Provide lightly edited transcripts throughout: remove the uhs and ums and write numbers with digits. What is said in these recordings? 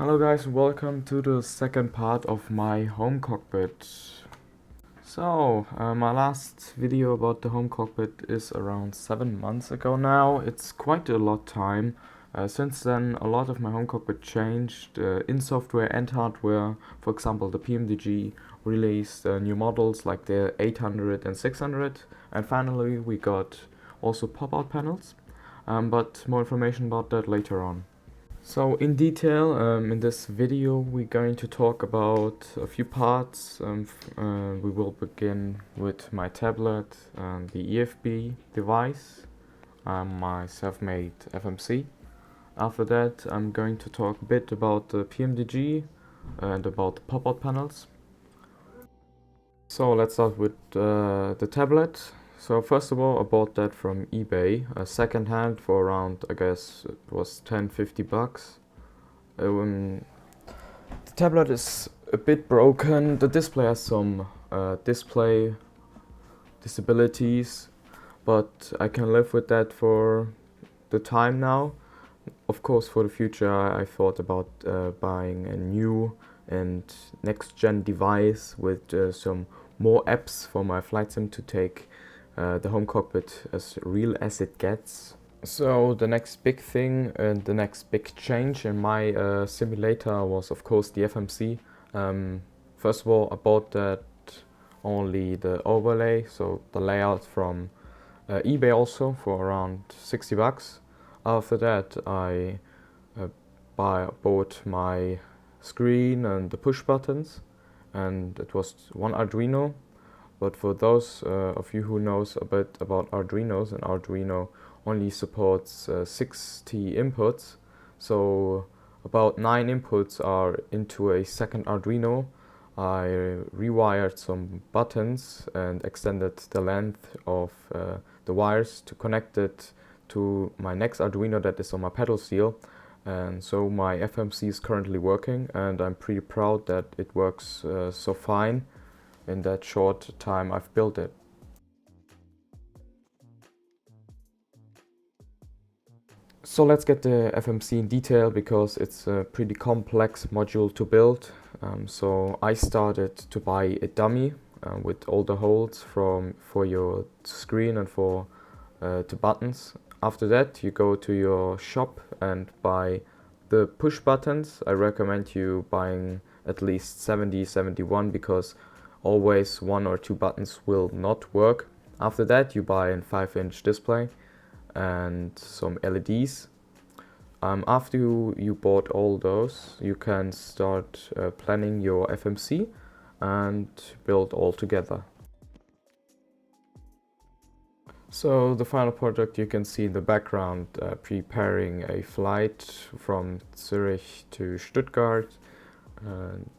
Hello guys, welcome to the second part of my home cockpit. So, my last video about the home cockpit is around 7 months ago now. It's quite a lot time. Since then, a lot of my home cockpit changed in software and hardware. For example, the PMDG released new models like the 800 and 600. And finally, we got also pop-out panels. But more information about that later on. So in detail, in this video we're going to talk about a few parts. We will begin with my tablet and the EFB device, my self-made FMC. After that I'm going to talk a bit about the PMDG and about the pop-out panels. So let's start with the tablet. So first of all, I bought that from eBay, second hand for around, I guess it was 10-50 bucks. The tablet is a bit broken. The display has some display disabilities, but I can live with that for the time now. Of course, for the future I thought about buying a new and next gen device with some more apps for my flight sim to take the home cockpit as real as it gets. So the next big thing and the next big change in my simulator was of course the FMC. First of all, I bought that only the overlay, so the layout from eBay also for around 60 bucks. After that I bought my screen and the push buttons, and it was one Arduino. But for those of you who knows a bit about Arduinos, and Arduino only supports 60 inputs, so about 9 inputs are into a second Arduino. I rewired some buttons and extended the length of the wires to connect it to my next Arduino that is on my pedal steel, and so my FMC is currently working, and I'm pretty proud that it works so fine in that short time I've built it. So let's get the FMC in detail, because it's a pretty complex module to build. So I started to buy a dummy with all the holes for your screen and for the buttons. After that you go to your shop and buy the push buttons. I recommend you buying at least 71, because always 1 or 2 buttons will not work. After that you buy a 5-inch display and some LEDs. After you bought all those, you can start planning your FMC and build all together. So the final project you can see in the background, preparing a flight from Zurich to Stuttgart.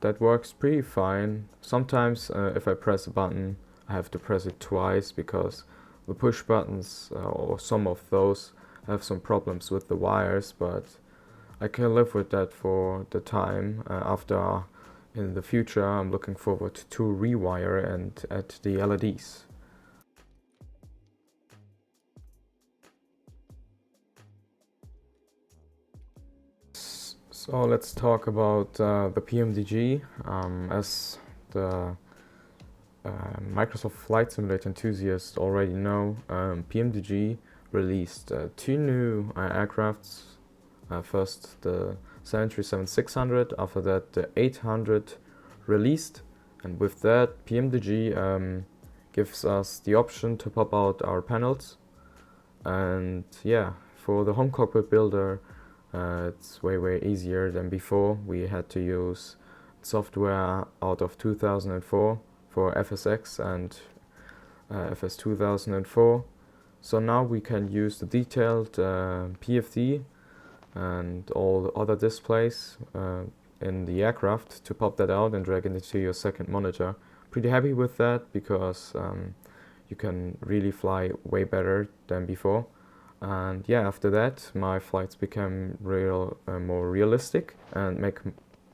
That works pretty fine. Sometimes if I press a button I have to press it twice, because the push buttons or some of those have some problems with the wires, but I can live with that for the time. After in the future I'm looking forward to rewire and add the LEDs. So let's talk about the PMDG. As the Microsoft Flight Simulator enthusiasts already know, PMDG released 2 new aircrafts. First the 737-600, after that the 800 released, and with that PMDG gives us the option to pop out our panels. And yeah, for the home cockpit builder it's way easier than before. We had to use software out of 2004 for FSX and FS 2004. So now we can use the detailed PFD and all the other displays in the aircraft to pop that out and drag it into your second monitor. Pretty happy with that, because you can really fly way better than before. And yeah, after that my flights became more realistic and make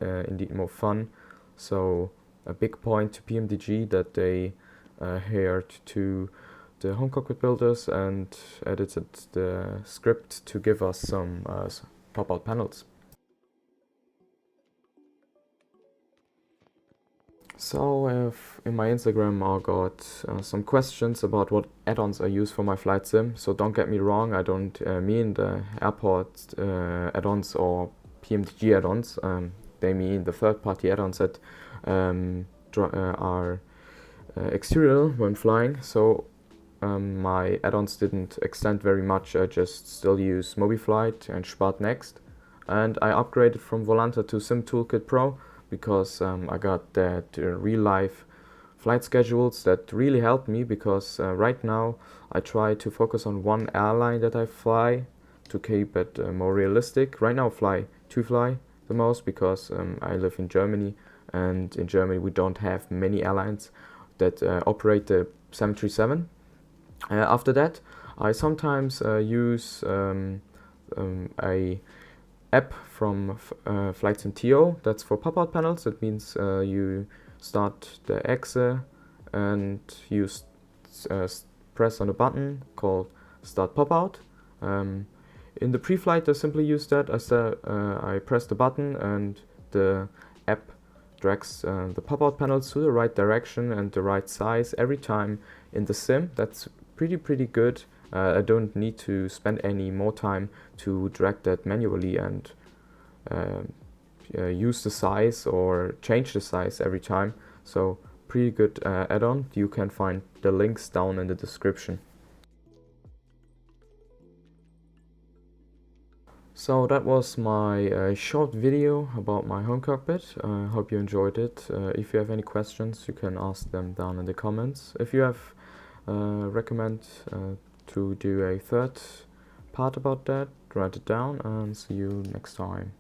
indeed more fun. So a big point to PMDG that they adhered to the home cockpit builders and edited the script to give us some pop-out panels. So in my Instagram I got some questions about what add-ons I use for my flight sim. So don't get me wrong, I don't mean the airport add-ons or PMDG add-ons. They mean the third-party add-ons that are exterior when flying. So my add-ons didn't extend very much. I just still use Mobiflight and SpadNeXt, and I upgraded from Volanta to SimToolKitPro because I got that real-life flight schedules that really helped me, because right now I try to focus on one airline that I fly to keep it more realistic. Right now I fly the most because I live in Germany, and in Germany we don't have many airlines that operate the 737. After that, I sometimes use a app from Flightsimulator that's for pop-out panels. That means you start the exe and you press on a button called Start Pop-out. In the pre-flight, I simply use that. I press the button and the app drags the pop-out panels to the right direction and the right size every time in the sim. That's pretty good. I don't need to spend any more time to drag that manually and use the size or change the size every time. So pretty good add-on. You can find the links down in the description. So that was my short video about my home cockpit. I hope you enjoyed it. If you have any questions, you can ask them down in the comments. If you have recommend to do a third part about that, write it down, and see you next time.